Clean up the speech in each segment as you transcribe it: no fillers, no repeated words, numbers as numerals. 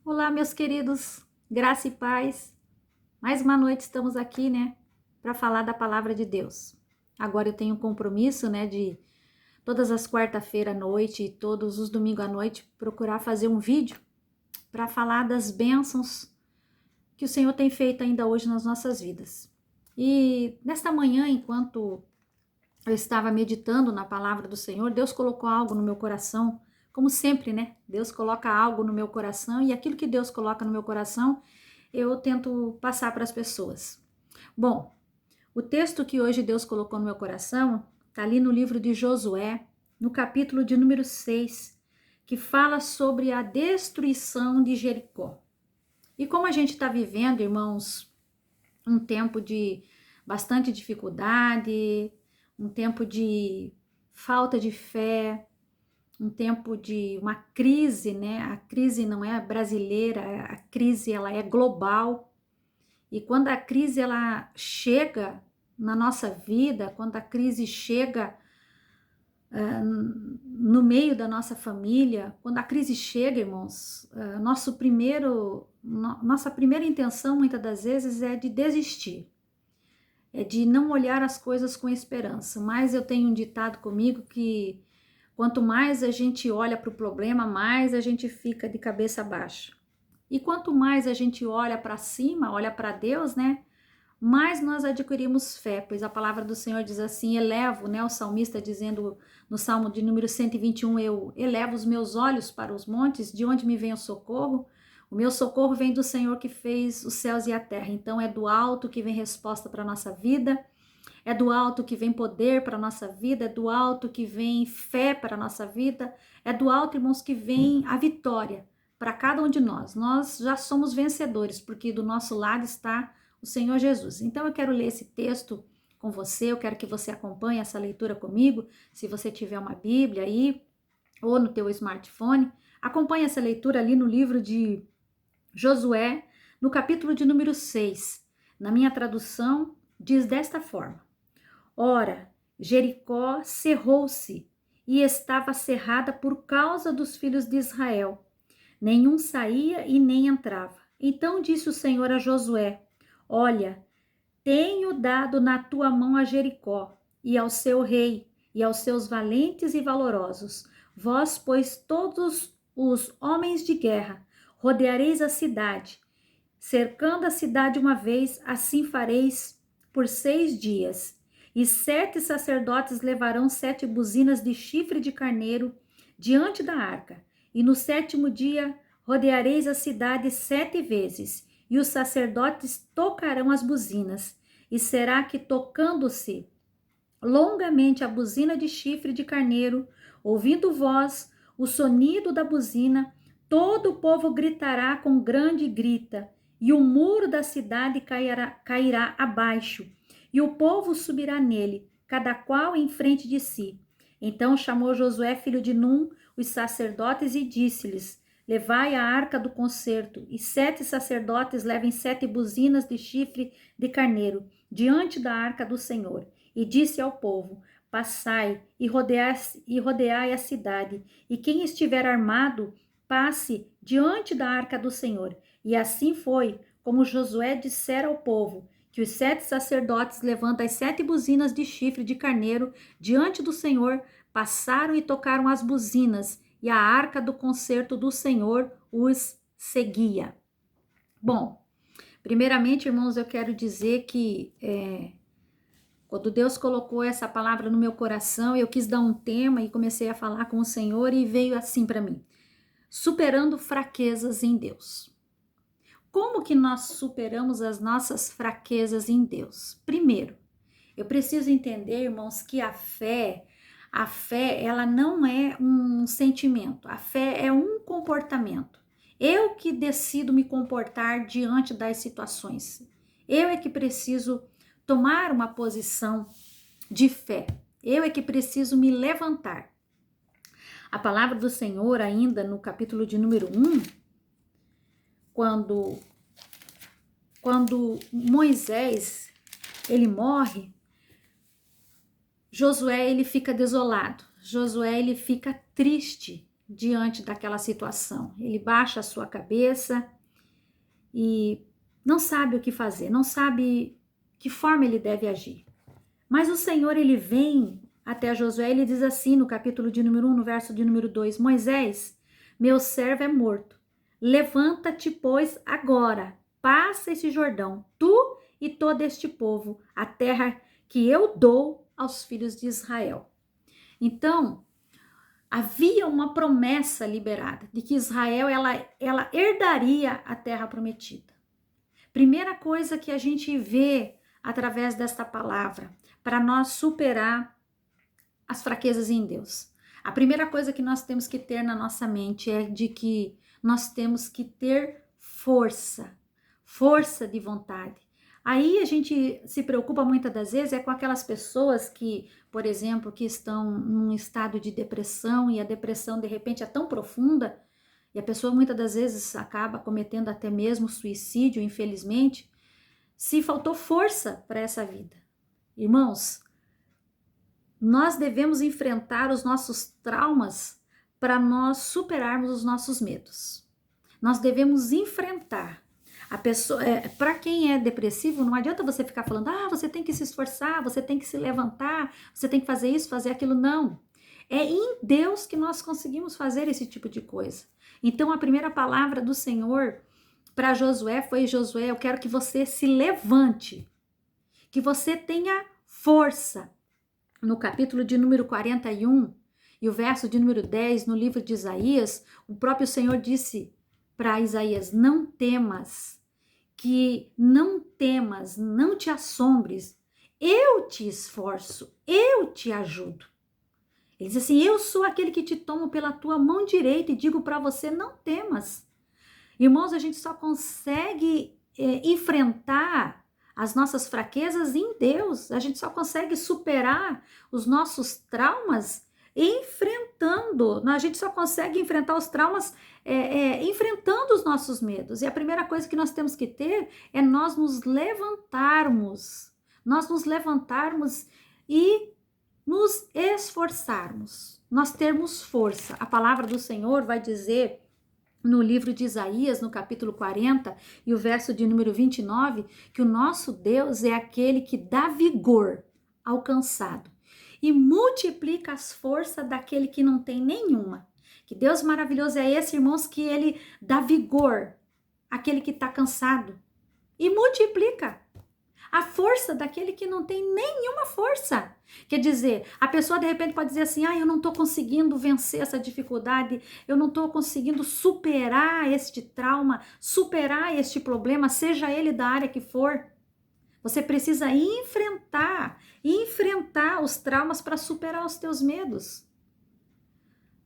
Olá, meus queridos, graça e paz. Mais uma noite estamos aqui, né, para falar da palavra de Deus. Agora eu tenho um compromisso, né, de todas as quarta-feira à noite e todos os domingos à noite procurar fazer um vídeo para falar das bênçãos que o Senhor tem feito ainda hoje nas nossas vidas. E nesta manhã, enquanto eu estava meditando na palavra do Senhor, Deus colocou algo no meu coração, como sempre, né? Deus coloca algo no meu coração e aquilo que Deus coloca no meu coração, eu tento passar para as pessoas. Bom, o texto que hoje Deus colocou no meu coração está ali no livro de Josué, no capítulo de número 6, que fala sobre a destruição de Jericó. E como a gente está vivendo, irmãos, um tempo de bastante dificuldade, um tempo de falta de fé, um tempo de uma crise, né? A crise não é brasileira, a crise ela é global. E quando a crise ela chega na nossa vida, quando a crise chega no meio da nossa família, quando a crise chega, irmãos, nossa primeira intenção muitas das vezes é de desistir, é de não olhar as coisas com esperança. Mas eu tenho um ditado comigo que quanto mais a gente olha para o problema, mais a gente fica de cabeça baixa. E quanto mais a gente olha para cima, olha para Deus, né? Mais nós adquirimos fé, pois a palavra do Senhor diz assim: elevo, né? O salmista dizendo no Salmo de número 121, eu elevo os meus olhos para os montes, de onde me vem o socorro? O meu socorro vem do Senhor que fez os céus e a terra. Então é do alto que vem resposta para a nossa vida, é do alto que vem poder para a nossa vida, é do alto que vem fé para a nossa vida, é do alto, irmãos, que vem a vitória para cada um de nós. Nós já somos vencedores, porque do nosso lado está o Senhor Jesus. Então eu quero ler esse texto com você, eu quero que você acompanhe essa leitura comigo, se você tiver uma Bíblia aí, ou no teu smartphone, acompanhe essa leitura ali no livro de Josué, no capítulo de número 6. Na minha tradução, diz desta forma: ora, Jericó cerrou-se e estava cerrada por causa dos filhos de Israel. Nenhum saía e nem entrava. Então disse o Senhor a Josué: olha, tenho dado na tua mão a Jericó, e ao seu rei, e aos seus valentes e valorosos. Vós, pois, todos os homens de guerra, rodeareis a cidade. Cercando a cidade uma vez, assim fareis por 6 dias. E 7 sacerdotes levarão 7 buzinas de chifre de carneiro diante da arca. E no 7º dia rodeareis a cidade 7 vezes, e os sacerdotes tocarão as buzinas. E será que, tocando-se longamente a buzina de chifre de carneiro, ouvindo voz, o sonido da buzina, todo o povo gritará com grande grita, e o muro da cidade cairá abaixo, e o povo subirá nele, cada qual em frente de si. Então chamou Josué, filho de Num, os sacerdotes, e disse-lhes: levai a arca do concerto, e 7 sacerdotes levem 7 buzinas de chifre de carneiro, diante da arca do Senhor. E disse ao povo: passai e rodeai a cidade, e quem estiver armado, passe diante da arca do Senhor. E assim foi, como Josué dissera ao povo, que os 7 sacerdotes, levando as 7 buzinas de chifre de carneiro diante do Senhor, passaram e tocaram as buzinas, e a arca do concerto do Senhor os seguia. Bom, primeiramente, irmãos, eu quero dizer que quando Deus colocou essa palavra no meu coração, eu quis dar um tema e comecei a falar com o Senhor e veio assim para mim: superando fraquezas em Deus. Como que nós superamos as nossas fraquezas em Deus? Primeiro, eu preciso entender, irmãos, que a fé, ela não é um sentimento, a fé é um comportamento. Eu que decido me comportar diante das situações. Eu é que preciso tomar uma posição de fé. Eu é que preciso me levantar. A palavra do Senhor, ainda no capítulo de número 1, quando Moisés, ele morre, Josué, ele fica desolado. Josué, ele fica triste, diante daquela situação. Ele baixa a sua cabeça e não sabe o que fazer, não sabe que forma ele deve agir. Mas o Senhor, ele vem até Josué, ele diz assim no capítulo de número 1, no verso de número 2, Moisés, meu servo é morto. Levanta-te, pois, agora, passa esse Jordão, tu e todo este povo, a terra que eu dou aos filhos de Israel. Então, havia uma promessa liberada de que Israel, ela herdaria a terra prometida. Primeira coisa que a gente vê através desta palavra, para nós superar as fraquezas em Deus. A primeira coisa que nós temos que ter na nossa mente é de que nós temos que ter força de vontade. Aí a gente se preocupa muitas das vezes com aquelas pessoas que, por exemplo, que estão num estado de depressão e a depressão de repente é tão profunda e a pessoa muitas das vezes acaba cometendo até mesmo suicídio, infelizmente, se faltou força para essa vida. Irmãos, nós devemos enfrentar os nossos traumas para nós superarmos os nossos medos. Nós devemos enfrentar. A pessoa, para quem é depressivo, não adianta você ficar falando, você tem que se esforçar, você tem que se levantar, você tem que fazer isso, fazer aquilo. Não. É em Deus que nós conseguimos fazer esse tipo de coisa. Então, a primeira palavra do Senhor para Josué foi: Josué, eu quero que você se levante, que você tenha força. No capítulo de número 41 e o verso de número 10, no livro de Isaías, o próprio Senhor disse para Isaías: não temas, não te assombres, eu te esforço, eu te ajudo. Ele diz assim: eu sou aquele que te tomo pela tua mão direita e digo para você, não temas. Irmãos, a gente só consegue enfrentar as nossas fraquezas em Deus. A gente só consegue superar os nossos traumas enfrentando. A gente só consegue enfrentar os traumas enfrentando os nossos medos. E a primeira coisa que nós temos que ter é nós nos levantarmos. Nós nos levantarmos e nos esforçarmos. Nós termos força. A palavra do Senhor vai dizer no livro de Isaías, no capítulo 40 e o verso de número 29, que o nosso Deus é aquele que dá vigor ao cansado e multiplica as forças daquele que não tem nenhuma. Que Deus maravilhoso é esse, irmãos, que ele dá vigor àquele que está cansado e multiplica a força daquele que não tem nenhuma força. Quer dizer, a pessoa de repente pode dizer assim, eu não estou conseguindo vencer essa dificuldade, eu não estou conseguindo superar este trauma, superar este problema, seja ele da área que for. Você precisa enfrentar os traumas para superar os teus medos.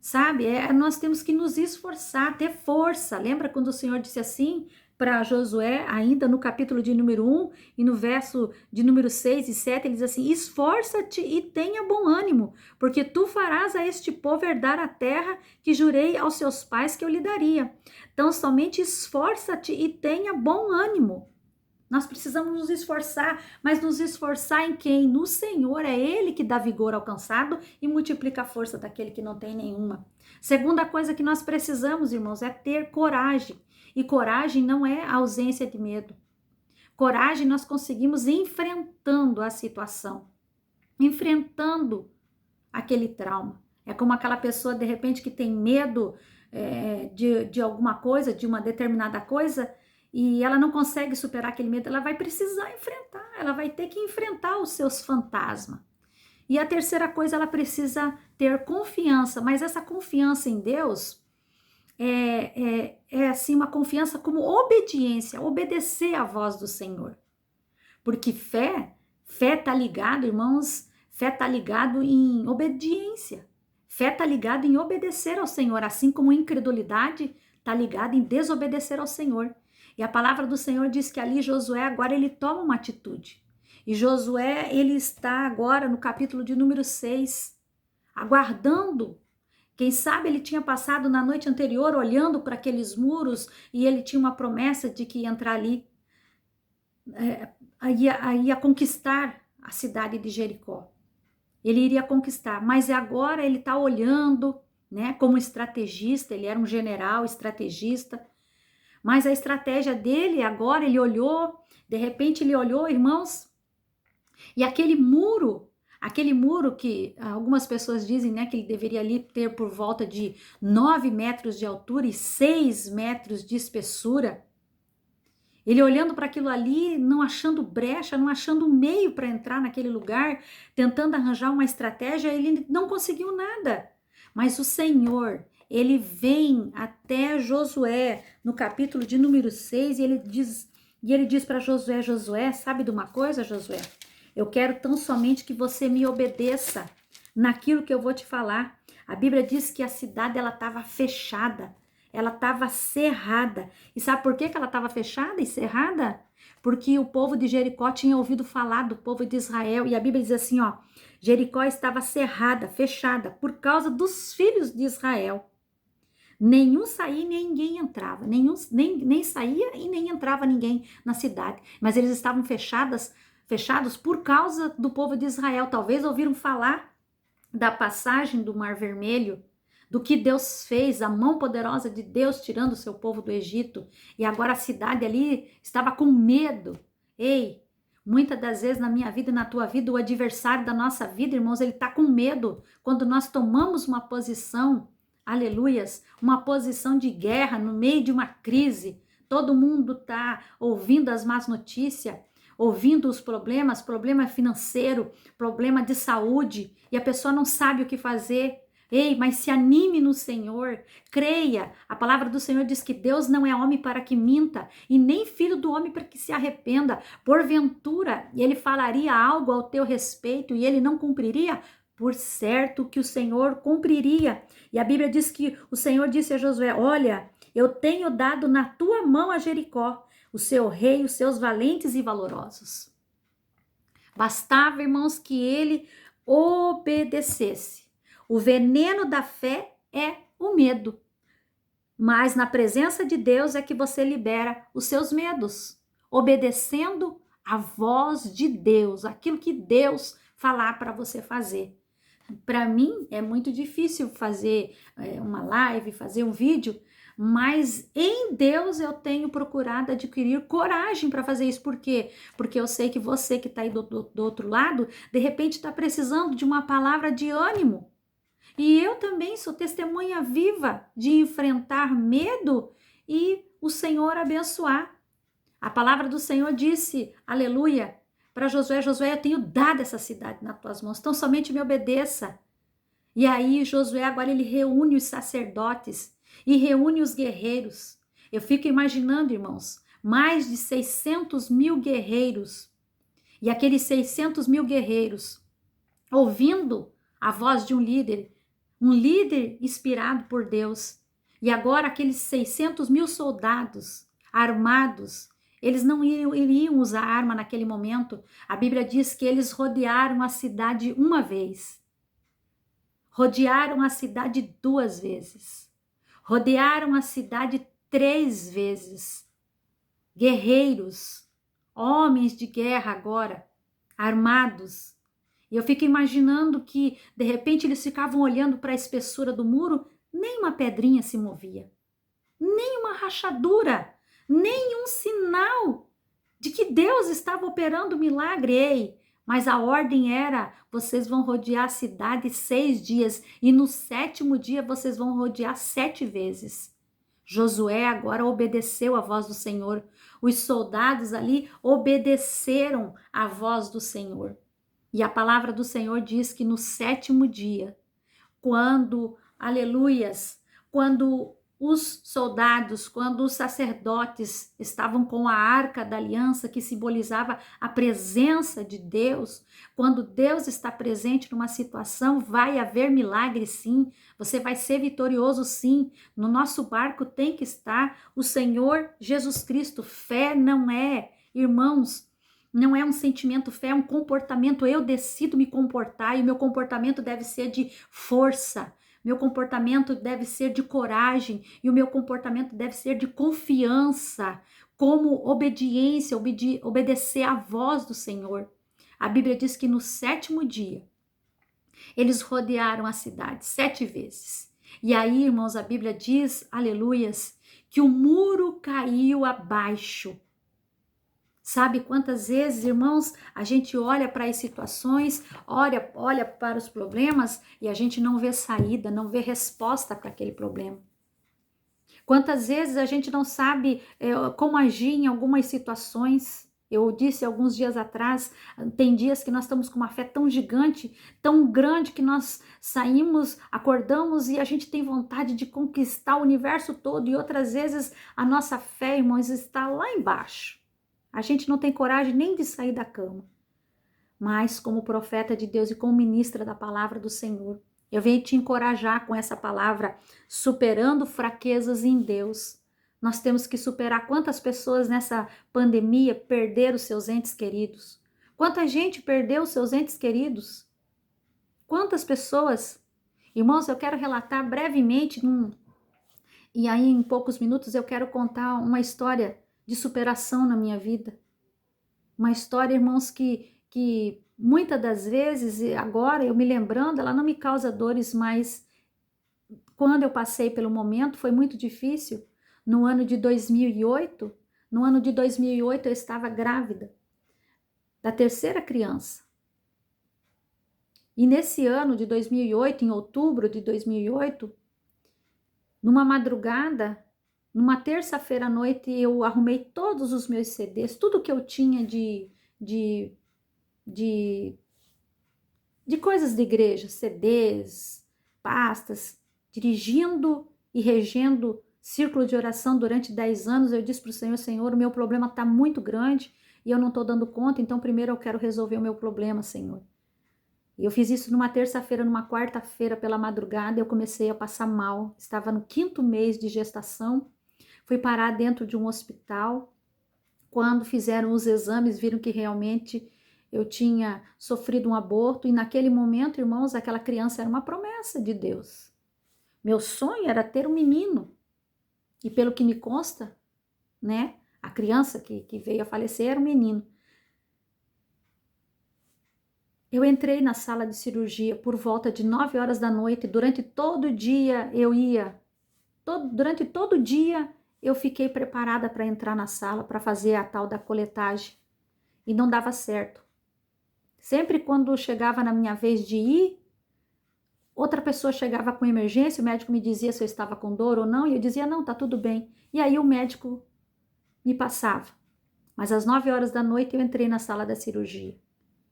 Sabe? Nós temos que nos esforçar, ter força. Lembra quando o Senhor disse assim para Josué, ainda no capítulo de número 1 e no verso de número 6 e 7, ele diz assim: esforça-te e tenha bom ânimo, porque tu farás a este povo herdar a terra que jurei aos seus pais que eu lhe daria. Então, somente esforça-te e tenha bom ânimo. Nós precisamos nos esforçar, mas nos esforçar em quem? No Senhor, é Ele que dá vigor ao cansado e multiplica a força daquele que não tem nenhuma. Segunda coisa que nós precisamos, irmãos, é ter coragem. E coragem não é a ausência de medo. Coragem nós conseguimos enfrentando a situação, enfrentando aquele trauma. É como aquela pessoa, de repente, que tem medo de alguma coisa, de uma determinada coisa, e ela não consegue superar aquele medo, ela vai precisar enfrentar, ela vai ter que enfrentar os seus fantasmas. E a terceira coisa, ela precisa ter confiança, mas essa confiança em Deus é assim uma confiança como obediência, obedecer à voz do Senhor. Porque fé tá ligado, irmãos, fé tá ligado em obediência. Fé tá ligado em obedecer ao Senhor, assim como incredulidade tá ligada em desobedecer ao Senhor. E a palavra do Senhor diz que ali Josué agora ele toma uma atitude. E Josué, ele está agora no capítulo de número 6, aguardando. Quem sabe ele tinha passado na noite anterior olhando para aqueles muros e ele tinha uma promessa de que ia entrar ali, ia conquistar a cidade de Jericó. Ele iria conquistar, mas agora ele está olhando né? Como estrategista, ele era um general estrategista. Mas a estratégia dele agora, ele olhou, de repente ele olhou, irmãos, e aquele muro que algumas pessoas dizem, né, que ele deveria ali ter por volta de 9 metros de altura e 6 metros de espessura. Ele olhando para aquilo ali, não achando brecha, não achando meio para entrar naquele lugar, tentando arranjar uma estratégia, ele não conseguiu nada. Mas o Senhor, ele vem até Josué, no capítulo de número 6, e ele diz para Josué, Josué, sabe de uma coisa, Josué? Eu quero tão somente que você me obedeça naquilo que eu vou te falar. A Bíblia diz que a cidade ela estava fechada, ela estava cerrada. E sabe por que ela estava fechada e cerrada? Porque o povo de Jericó tinha ouvido falar do povo de Israel. E a Bíblia diz assim, ó, Jericó estava cerrada, fechada, por causa dos filhos de Israel. Nenhum saía e ninguém entrava. Nem saía e nem entrava ninguém na cidade. Mas eles estavam fechados por causa do povo de Israel. Talvez ouviram falar da passagem do Mar Vermelho, do que Deus fez, a mão poderosa de Deus tirando o seu povo do Egito. E agora a cidade ali estava com medo. Ei, muitas das vezes na minha vida e na tua vida, o adversário da nossa vida, irmãos, ele está com medo. Quando nós tomamos uma posição, aleluias, uma posição de guerra no meio de uma crise, todo mundo está ouvindo as más notícias, ouvindo os problemas, problema financeiro, problema de saúde, e a pessoa não sabe o que fazer. Ei, mas se anime no Senhor, creia. A palavra do Senhor diz que Deus não é homem para que minta, e nem filho do homem para que se arrependa. Porventura, ele falaria algo ao teu respeito e ele não cumpriria? Por certo que o Senhor cumpriria. E a Bíblia diz que o Senhor disse a Josué, olha, eu tenho dado na tua mão a Jericó, o seu rei, os seus valentes e valorosos. Bastava, irmãos, que ele obedecesse. O veneno da fé é o medo. Mas na presença de Deus é que você libera os seus medos, obedecendo a voz de Deus, aquilo que Deus falar para você fazer. Para mim é muito difícil fazer uma live, fazer um vídeo, mas em Deus eu tenho procurado adquirir coragem para fazer isso. Por quê? Porque eu sei que você que está aí do outro lado, de repente está precisando de uma palavra de ânimo. E eu também sou testemunha viva de enfrentar medo e o Senhor abençoar. A palavra do Senhor disse, aleluia, para Josué, Josué, eu tenho dado essa cidade nas tuas mãos, então somente me obedeça. E aí Josué agora ele reúne os sacerdotes e reúne os guerreiros. Eu fico imaginando, irmãos, mais de 600 mil guerreiros. E aqueles 600 mil guerreiros, ouvindo a voz de um líder inspirado por Deus. E agora aqueles 600 mil soldados armados, eles não iriam usar arma naquele momento. A Bíblia diz que eles rodearam a cidade uma vez. Rodearam a cidade 2 vezes. Rodearam a cidade 3 vezes. Guerreiros, homens de guerra agora, armados. E eu fico imaginando que, de repente, eles ficavam olhando para a espessura do muro, nem uma pedrinha se movia, nem uma rachadura, nem um sinal de que Deus estava operando milagre. Ei, mas a ordem era, vocês vão rodear a cidade 6 dias, e no 7º dia vocês vão rodear 7 vezes. Josué agora obedeceu a voz do Senhor. Os soldados ali obedeceram a voz do Senhor. E a palavra do Senhor diz que no 7º dia, quando, aleluias, quando os soldados, quando os sacerdotes estavam com a arca da aliança que simbolizava a presença de Deus, quando Deus está presente numa situação, vai haver milagre sim, você vai ser vitorioso sim, no nosso barco tem que estar o Senhor Jesus Cristo. Fé não é, irmãos, não é um sentimento, fé é um comportamento. Eu decido me comportar e o meu comportamento deve ser de força, meu comportamento deve ser de coragem e o meu comportamento deve ser de confiança, como obediência, obedecer à voz do Senhor. A Bíblia diz que no 7º dia eles rodearam a cidade 7 vezes. E aí, irmãos, a Bíblia diz, aleluias, que o muro caiu abaixo. Sabe quantas vezes, irmãos, a gente olha para as situações, olha para os problemas e a gente não vê saída, não vê resposta para aquele problema. Quantas vezes a gente não sabe como agir em algumas situações. Eu disse alguns dias atrás, tem dias que nós estamos com uma fé tão gigante, tão grande, que nós saímos, acordamos e a gente tem vontade de conquistar o universo todo, e outras vezes a nossa fé, irmãos, está lá embaixo. A gente não tem coragem nem de sair da cama. Mas como profeta de Deus e como ministra da palavra do Senhor, eu venho te encorajar com essa palavra, superando fraquezas em Deus. Nós temos que superar. Quantas pessoas nessa pandemia perderam seus entes queridos? Quanta gente perdeu seus entes queridos? Quantas pessoas? Irmãos, eu quero relatar brevemente, e aí em poucos minutos eu quero contar uma história de superação na minha vida. Uma história, irmãos, que muitas das vezes, agora eu me lembrando, ela não me causa dores, mas quando eu passei pelo momento foi muito difícil. No ano de 2008, eu estava grávida da terceira criança. E nesse ano de 2008, em outubro de 2008, numa madrugada, numa terça-feira à noite, eu arrumei todos os meus CDs, tudo que eu tinha de coisas de igreja, CDs, pastas, dirigindo e regendo círculo de oração durante 10 anos. Eu disse para o Senhor: Senhor, o meu problema está muito grande e eu não estou dando conta, então primeiro eu quero resolver o meu problema, Senhor. E eu fiz isso numa terça-feira, numa quarta-feira pela madrugada, eu comecei a passar mal. Estava no 5º mês de gestação, fui parar dentro de um hospital. Quando fizeram os exames, viram que realmente eu tinha sofrido um aborto, e naquele momento, irmãos, aquela criança era uma promessa de Deus. Meu sonho era ter um menino, e pelo que me consta, né, a criança que veio a falecer era um menino. Eu entrei na sala de cirurgia por volta de 9 horas da noite, durante todo o dia eu ia, durante todo o dia eu fiquei preparada para entrar na sala, para fazer a tal da coletagem, e não dava certo. Sempre quando chegava na minha vez de ir, outra pessoa chegava com emergência, o médico me dizia se eu estava com dor ou não, e eu dizia: não, tá tudo bem. E aí o médico me passava. Mas às 9 horas da noite eu entrei na sala da cirurgia.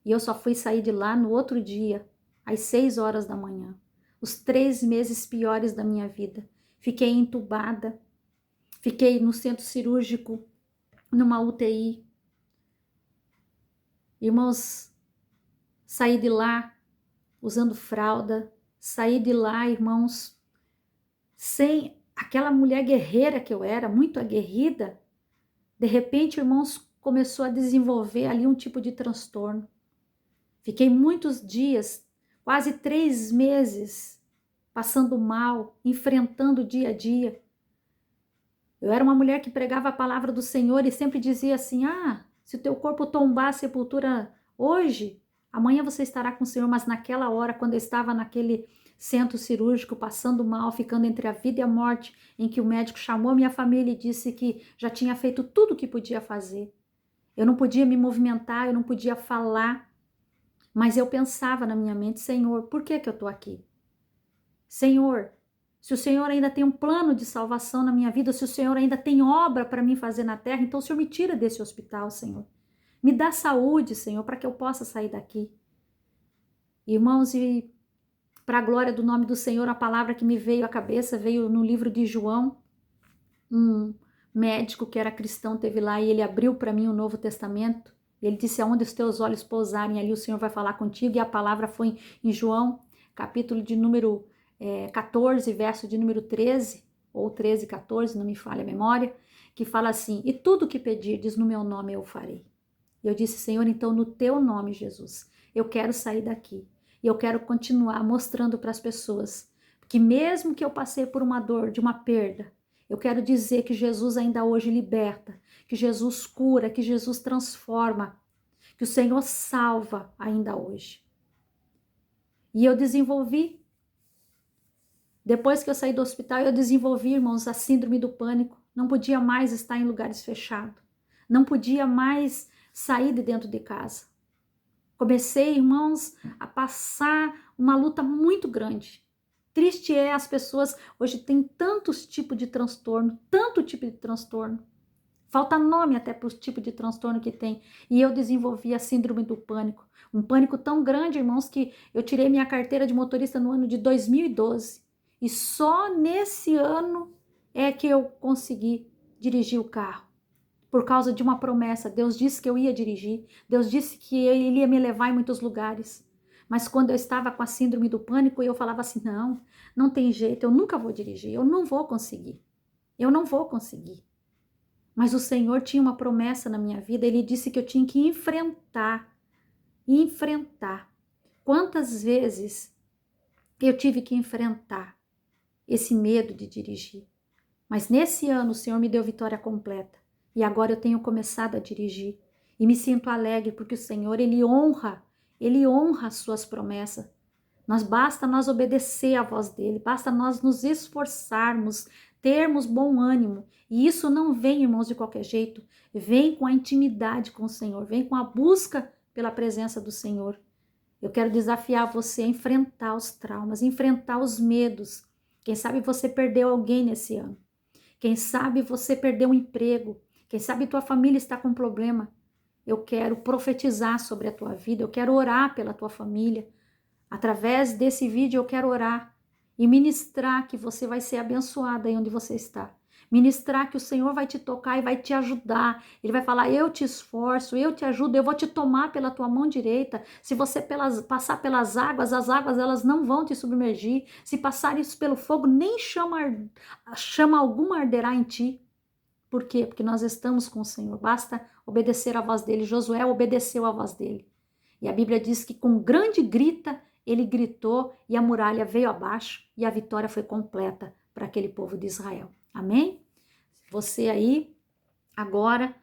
E eu só fui sair de lá no outro dia, às 6 horas da manhã. Os 3 meses piores da minha vida. Fiquei entubada, fiquei no centro cirúrgico, numa UTI. Irmãos, saí de lá usando fralda, saí de lá, irmãos, sem aquela mulher guerreira que eu era, muito aguerrida. De repente, irmãos, começou a desenvolver ali um tipo de transtorno. Fiquei muitos dias, quase 3 meses, passando mal, enfrentando o dia a dia. Eu era uma mulher que pregava a palavra do Senhor e sempre dizia assim: ah, se o teu corpo tombar a sepultura hoje, amanhã você estará com o Senhor. Mas naquela hora, quando eu estava naquele centro cirúrgico, passando mal, ficando entre a vida e a morte, em que o médico chamou minha família e disse que já tinha feito tudo o que podia fazer. Eu não podia me movimentar, eu não podia falar, mas eu pensava na minha mente: Senhor, por que eu estou aqui? Senhor, se o Senhor ainda tem um plano de salvação na minha vida, se o Senhor ainda tem obra para mim fazer na terra, então o Senhor me tira desse hospital, Senhor. Me dá saúde, Senhor, para que eu possa sair daqui. Irmãos, e para a glória do nome do Senhor, a palavra que me veio à cabeça veio no livro de João. Um médico que era cristão teve lá e ele abriu para mim o Novo Testamento. Ele disse: aonde os teus olhos pousarem, ali o Senhor vai falar contigo. E a palavra foi em João, capítulo de número 14, verso de número 13, ou 13, 14, não me falha a memória, que fala assim: e tudo que pedirdes no meu nome eu farei. E eu disse: Senhor, então no teu nome, Jesus, eu quero sair daqui. E eu quero continuar mostrando para as pessoas que mesmo que eu passei por uma dor, de uma perda, eu quero dizer que Jesus ainda hoje liberta, que Jesus cura, que Jesus transforma, que o Senhor salva ainda hoje. E eu desenvolvi Depois que eu saí do hospital, eu desenvolvi, irmãos, a síndrome do pânico. Não podia mais estar em lugares fechados. Não podia mais sair de dentro de casa. Comecei, irmãos, a passar uma luta muito grande. Triste é as pessoas, hoje tem tantos tipos de transtorno, tanto tipo de transtorno. Falta nome até para o tipo de transtorno que tem. E eu desenvolvi a síndrome do pânico. Um pânico tão grande, irmãos, que eu tirei minha carteira de motorista no ano de 2012. E só nesse ano é que eu consegui dirigir o carro. Por causa de uma promessa. Deus disse que eu ia dirigir. Deus disse que ele ia me levar em muitos lugares. Mas quando eu estava com a síndrome do pânico, eu falava assim, não, não tem jeito, eu nunca vou dirigir, eu não vou conseguir. Eu não vou conseguir. Mas o Senhor tinha uma promessa na minha vida, Ele disse que eu tinha que enfrentar. Quantas vezes eu tive que enfrentar esse medo de dirigir? Mas nesse ano o Senhor me deu vitória completa. E agora eu tenho começado a dirigir. E me sinto alegre porque o Senhor, Ele honra as suas promessas. Basta nós obedecer à voz dEle, basta nós nos esforçarmos, termos bom ânimo. E isso não vem, irmãos, de qualquer jeito. Vem com a intimidade com o Senhor, vem com a busca pela presença do Senhor. Eu quero desafiar você a enfrentar os traumas, enfrentar os medos. Quem sabe você perdeu alguém nesse ano. Quem sabe você perdeu um emprego. Quem sabe tua família está com problema. Eu quero profetizar sobre a tua vida, eu quero orar pela tua família. Através desse vídeo eu quero orar e ministrar que você vai ser abençoada aí onde você está. Ministrar que o Senhor vai te tocar e vai te ajudar. Ele vai falar, eu te esforço, eu te ajudo, eu vou te tomar pela tua mão direita. Se você passar pelas águas, as águas elas não vão te submergir. Se passar isso pelo fogo, nem chama alguma arderá em ti. Por quê? Porque nós estamos com o Senhor. Basta obedecer à voz dele. Josué obedeceu à voz dele. E a Bíblia diz que com grande grita, ele gritou e a muralha veio abaixo e a vitória foi completa para aquele povo de Israel. Amém? Você aí, agora,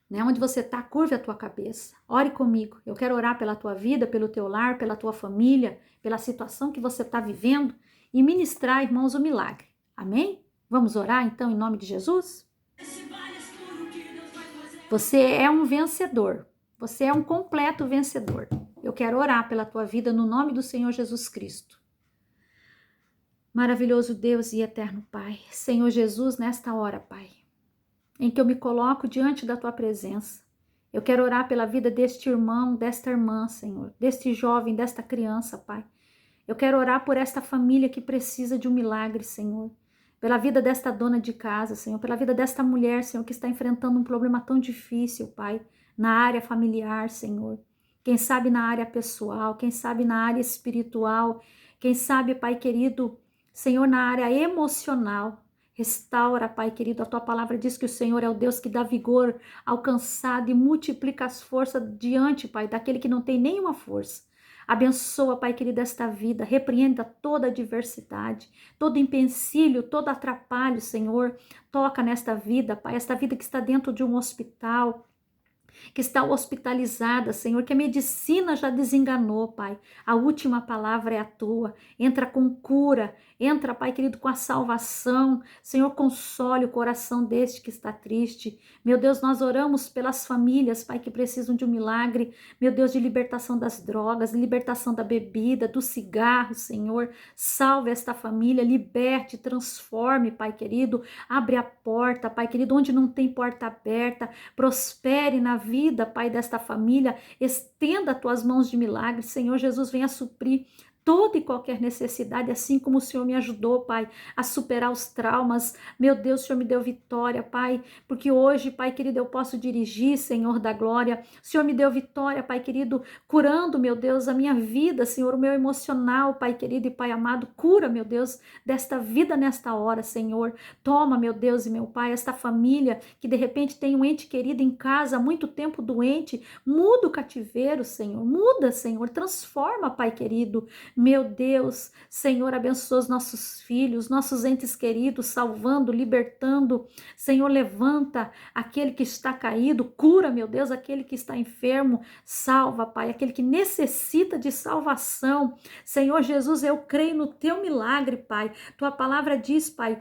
né, onde você está, curve a tua cabeça. Ore comigo. Eu quero orar pela tua vida, pelo teu lar, pela tua família, pela situação que você está vivendo e ministrar, irmãos, o milagre. Amém? Vamos orar então em nome de Jesus? Você é um vencedor. Você é um completo vencedor. Eu quero orar pela tua vida no nome do Senhor Jesus Cristo. Maravilhoso Deus e eterno Pai. Senhor Jesus, nesta hora, Pai, em que eu me coloco diante da tua presença, eu quero orar pela vida deste irmão, desta irmã, Senhor, deste jovem, desta criança, Pai. Eu quero orar por esta família que precisa de um milagre, Senhor. Pela vida desta dona de casa, Senhor, pela vida desta mulher, Senhor, que está enfrentando um problema tão difícil, Pai, na área familiar, Senhor. Quem sabe na área pessoal, quem sabe na área espiritual, quem sabe, Pai querido, Senhor, na área emocional. Restaura, Pai querido, a tua palavra diz que o Senhor é o Deus que dá vigor ao cansado e multiplica as forças diante, Pai, daquele que não tem nenhuma força. Abençoa, Pai querido, esta vida, repreenda toda adversidade, todo empecilho, todo atrapalho, Senhor. Toca nesta vida, Pai, esta vida que está dentro de um hospital, que está hospitalizada, Senhor, que a medicina já desenganou, Pai. A última palavra é a tua. Entra com cura, entra, Pai querido, com a salvação. Senhor, console o coração deste que está triste. Meu Deus, nós oramos pelas famílias, Pai, que precisam de um milagre. Meu Deus, de libertação das drogas, de libertação da bebida, do cigarro, Senhor. Salve esta família, liberte, transforme, Pai querido. Abre a porta, Pai querido, onde não tem porta aberta. Prospere na vida, Pai, desta família, estenda as tuas mãos de milagre, Senhor Jesus, venha suprir toda e qualquer necessidade, assim como o Senhor me ajudou, Pai, a superar os traumas. Meu Deus, o Senhor me deu vitória, Pai, porque hoje, Pai querido, eu posso dirigir, Senhor da glória. O Senhor me deu vitória, Pai querido, curando, meu Deus, a minha vida, Senhor, o meu emocional, Pai querido e Pai amado. Cura, meu Deus, desta vida nesta hora, Senhor. Toma, meu Deus e meu Pai, esta família que de repente tem um ente querido em casa, há muito tempo doente. Muda o cativeiro, Senhor. Muda, Senhor. Transforma, Pai querido. Meu Deus, Senhor, abençoa os nossos filhos, nossos entes queridos, salvando, libertando. Senhor, levanta aquele que está caído, cura, meu Deus, aquele que está enfermo, salva, Pai, aquele que necessita de salvação. Senhor Jesus, eu creio no teu milagre, Pai. Tua palavra diz, Pai,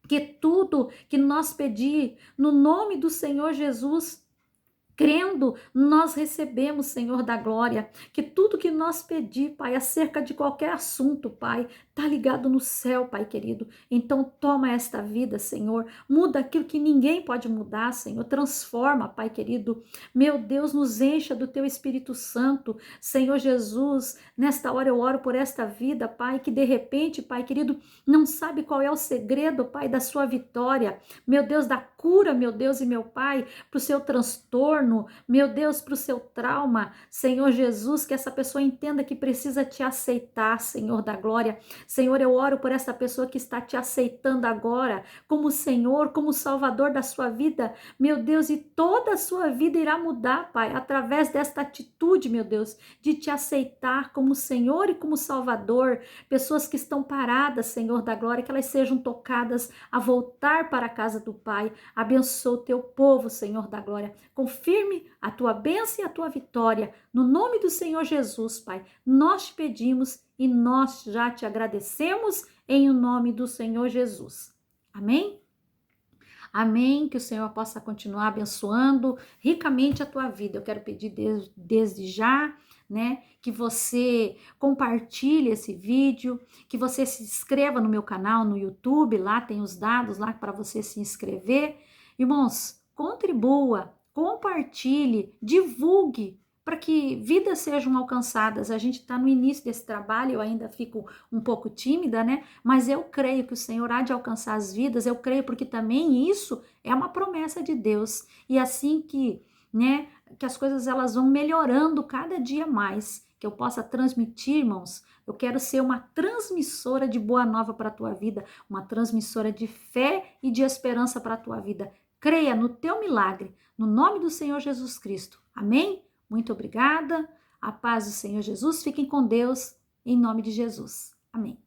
que tudo que nós pedir no nome do Senhor Jesus, crendo, nós recebemos, Senhor da glória, que tudo que nós pedir, Pai, acerca de qualquer assunto, Pai, tá ligado no céu, Pai querido. Então toma esta vida, Senhor, muda aquilo que ninguém pode mudar, Senhor, transforma, Pai querido. Meu Deus, nos encha do teu Espírito Santo, Senhor Jesus. Nesta hora eu oro por esta vida, Pai, que de repente, Pai querido, não sabe qual é o segredo, Pai, da sua vitória, meu Deus, da cura, meu Deus e meu Pai, para o seu transtorno, meu Deus, para o seu trauma, Senhor Jesus, que essa pessoa entenda que precisa te aceitar, Senhor da glória. Senhor, eu oro por essa pessoa que está te aceitando agora, como Senhor, como Salvador da sua vida, meu Deus, e toda a sua vida irá mudar, Pai, através desta atitude, meu Deus, de te aceitar como Senhor e como Salvador. Pessoas que estão paradas, Senhor da glória, que elas sejam tocadas a voltar para a casa do Pai. Abençoa o teu povo, Senhor da glória. Confirme a tua bênção e a tua vitória. No nome do Senhor Jesus, Pai, nós te pedimos e nós já te agradecemos em o nome do Senhor Jesus. Amém? Amém, que o Senhor possa continuar abençoando ricamente a tua vida. Eu quero pedir desde já, né, que você compartilhe esse vídeo, que você se inscreva no meu canal no YouTube, lá tem os dados lá para você se inscrever. Irmãos, contribua, compartilhe, divulgue, para que vidas sejam alcançadas. A gente está no início desse trabalho, eu ainda fico um pouco tímida, né? Mas eu creio que o Senhor há de alcançar as vidas, eu creio porque também isso é uma promessa de Deus. E assim que, né, que as coisas elas vão melhorando cada dia mais, que eu possa transmitir, irmãos, eu quero ser uma transmissora de boa nova para a tua vida, uma transmissora de fé e de esperança para a tua vida. Creia no teu milagre, no nome do Senhor Jesus Cristo. Amém? Muito obrigada. A paz do Senhor Jesus. Fiquem com Deus, em nome de Jesus. Amém.